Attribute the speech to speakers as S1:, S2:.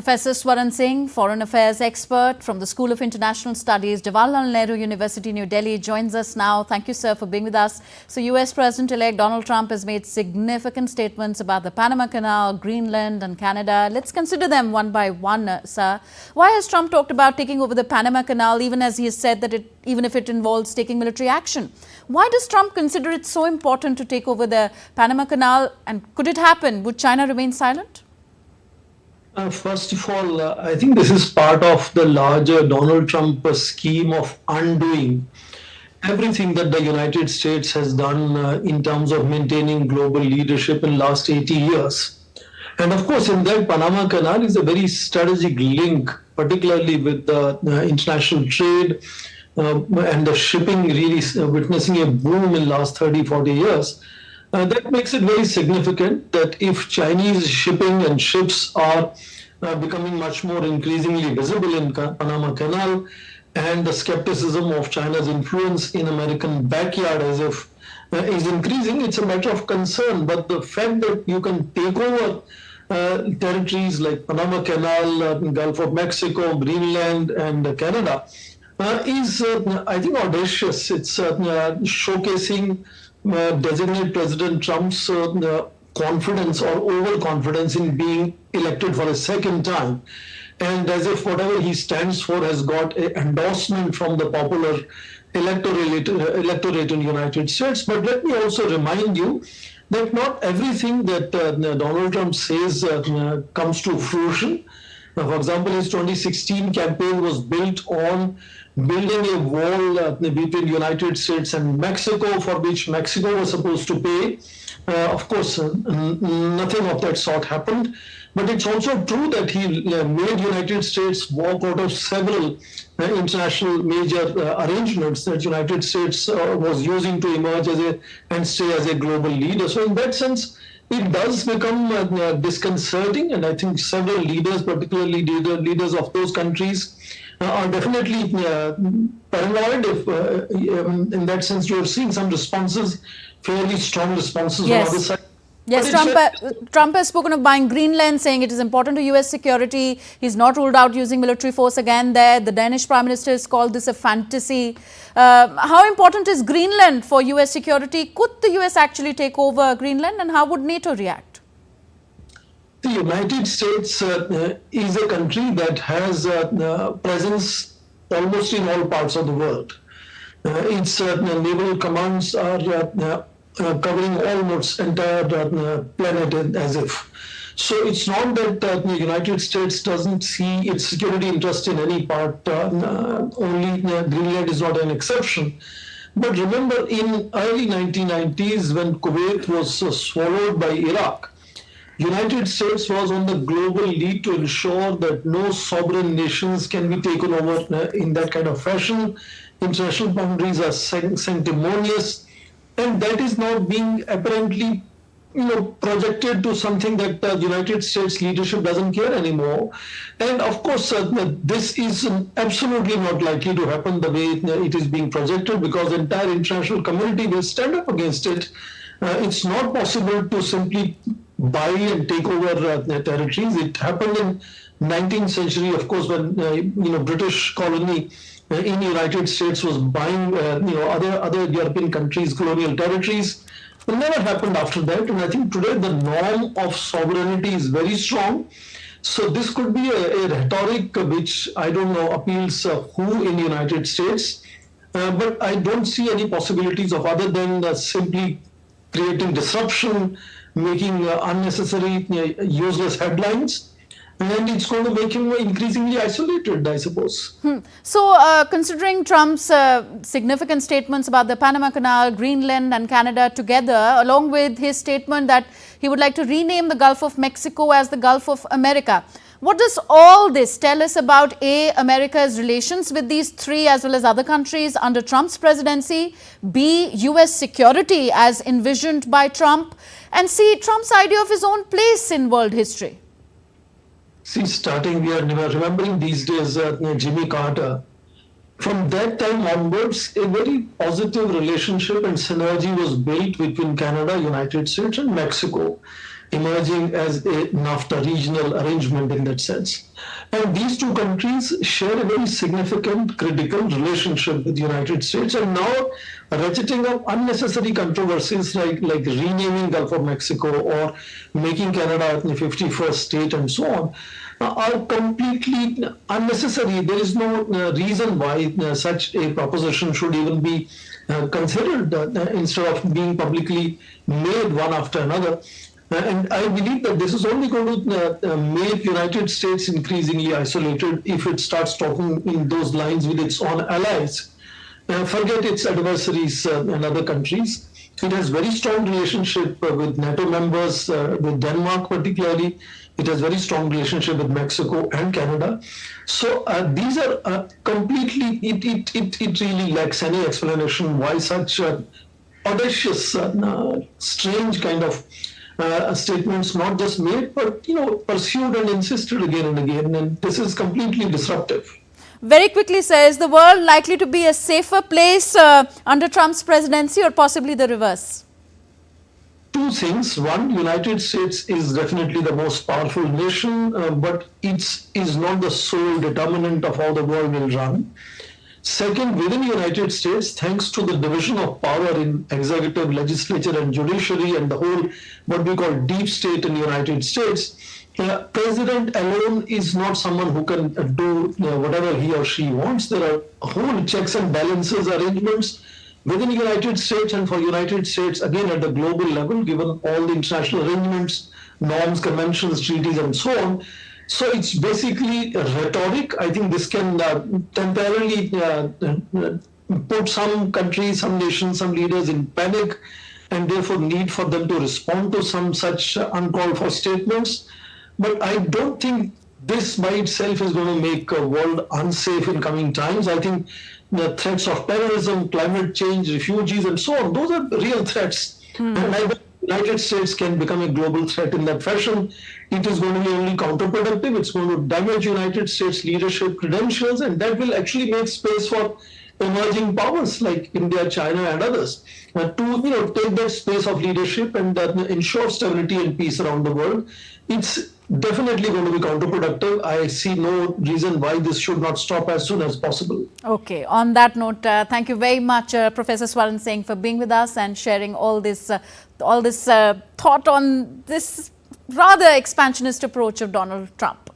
S1: Professor Swaran Singh, foreign affairs expert from the School of International Studies, Jawaharlal Nehru University, New Delhi, joins us now. Thank you, sir, for being with us. So, US President-elect Donald Trump has made significant statements about the Panama Canal, Greenland and Canada. Let's consider them one by one, sir. Why has Trump talked about taking over the Panama Canal, even as he has said that even if it involves taking military action? Why does Trump consider it so important to take over the Panama Canal? And could it happen? Would China remain silent?
S2: First of all, I think this is part of the larger Donald Trump scheme of undoing everything that the United States has done in terms of maintaining global leadership in the last 80 years. And of course, in that, Panama Canal is a very strategic link, particularly with the international trade and the shipping really witnessing a boom in the last 30, 40 years. That makes it very significant that if Chinese shipping and ships are becoming much more increasingly visible in Panama Canal, and the skepticism of China's influence in American backyard as if is increasing, it's a matter of concern. But the fact that you can take over territories like Panama Canal, Gulf of Mexico, Greenland and Canada is, I think, audacious. It's showcasing designate President Trump's confidence or overconfidence in being elected for a second time, and as if whatever he stands for has got an endorsement from the popular electorate in the United States. But let me also remind you that not everything that Donald Trump says comes to fruition. For example, his 2016 campaign was built on building a wall between the United States and Mexico, for which Mexico was supposed to pay. Of course, nothing of that sort happened. But it's also true that he made the United States walk out of several international major arrangements that the United States was using to emerge and stay as a global leader. So in that sense, it does become disconcerting, and I think several leaders, particularly leaders of those countries, are definitely paranoid. If, in that sense, you have seen some responses, fairly strong responses on the other side.
S1: Yes, Trump has spoken of buying Greenland, saying it is important to US security. He's not ruled out using military force again there. The Danish Prime Minister has called this a fantasy. How important is Greenland for US security? Could the US actually take over Greenland, and how would NATO react?
S2: The United States is a country that has presence almost in all parts of the world. Its naval commands are covering almost entire planet as if. So it's not that the United States doesn't see its security interest in any part, only Greenland is not an exception. But remember, in early 1990s, when Kuwait was swallowed by Iraq, United States was on the global lead to ensure that no sovereign nations can be taken over in that kind of fashion. International boundaries are sanctimonious, and that is now being apparently, projected to something that the United States leadership doesn't care anymore. And of course, this is absolutely not likely to happen the way it is being projected, because the entire international community will stand up against it. It's not possible to simply buy and take over territories. It happened in 19th century, of course, when British colony in the United States was buying other European countries' colonial territories. It never happened after that, and I think today the norm of sovereignty is very strong. So this could be a rhetoric which I don't know appeals who in the United States, but I don't see any possibilities of other than simply creating disruption, making unnecessary, useless headlines. And it's going to make him increasingly isolated, I suppose.
S1: So, considering Trump's significant statements about the Panama Canal, Greenland and Canada together, along with his statement that he would like to rename the Gulf of Mexico as the Gulf of America, what does all this tell us about A, America's relations with these three as well as other countries under Trump's presidency, B, US security as envisioned by Trump, and C, Trump's idea of his own place in world history?
S2: See, we are remembering these days Jimmy Carter. From that time onwards, a very positive relationship and synergy was built between Canada, United States and Mexico. emerging as a NAFTA regional arrangement in that sense. And these two countries share a very significant, critical relationship with the United States, and now ratcheting up unnecessary controversies like renaming Gulf of Mexico or making Canada a 51st state and so on are completely unnecessary. There is no reason why such a proposition should even be considered instead of being publicly made one after another. And I believe that this is only going to make United States increasingly isolated if it starts talking in those lines with its own allies. Forget its adversaries and other countries. It has very strong relationship with NATO members, with Denmark particularly. It has very strong relationship with Mexico and Canada. So these are completely, it really lacks any explanation why such audacious, strange kind of statements not just made, but pursued and insisted again and again. And this is completely disruptive.
S1: Very quickly, sir, is the world likely to be a safer place under Trump's presidency, or possibly the reverse?
S2: Two things. One, United States is definitely the most powerful nation, but it is not the sole determinant of how the world will run. Second, within the United States, thanks to the division of power in executive, legislature, and judiciary, and the whole what we call deep state in the United States, president alone is not someone who can do whatever he or she wants. There are whole checks and balances arrangements within the United States and for United States, again at the global level, given all the international arrangements, norms, conventions, treaties, and so on. So it's basically rhetoric. I think this can temporarily put some countries, some nations, some leaders in panic, and therefore need for them to respond to some such uncalled for statements. But I don't think this by itself is going to make a world unsafe in coming times. I think the threats of terrorism, climate change, refugees, and so on, those are real threats. And I think the United States can become a global threat in that fashion. It is going to be only counterproductive. It's going to damage United States leadership credentials, and that will actually make space for emerging powers like India, China, and others to take that space of leadership and ensure stability and peace around the world. It's definitely going to be counterproductive. I see no reason why this should not stop as soon as possible.
S1: Okay. On that note, thank you very much, Professor Swaran Singh, for being with us and sharing all this thought on this rather expansionist approach of Donald Trump.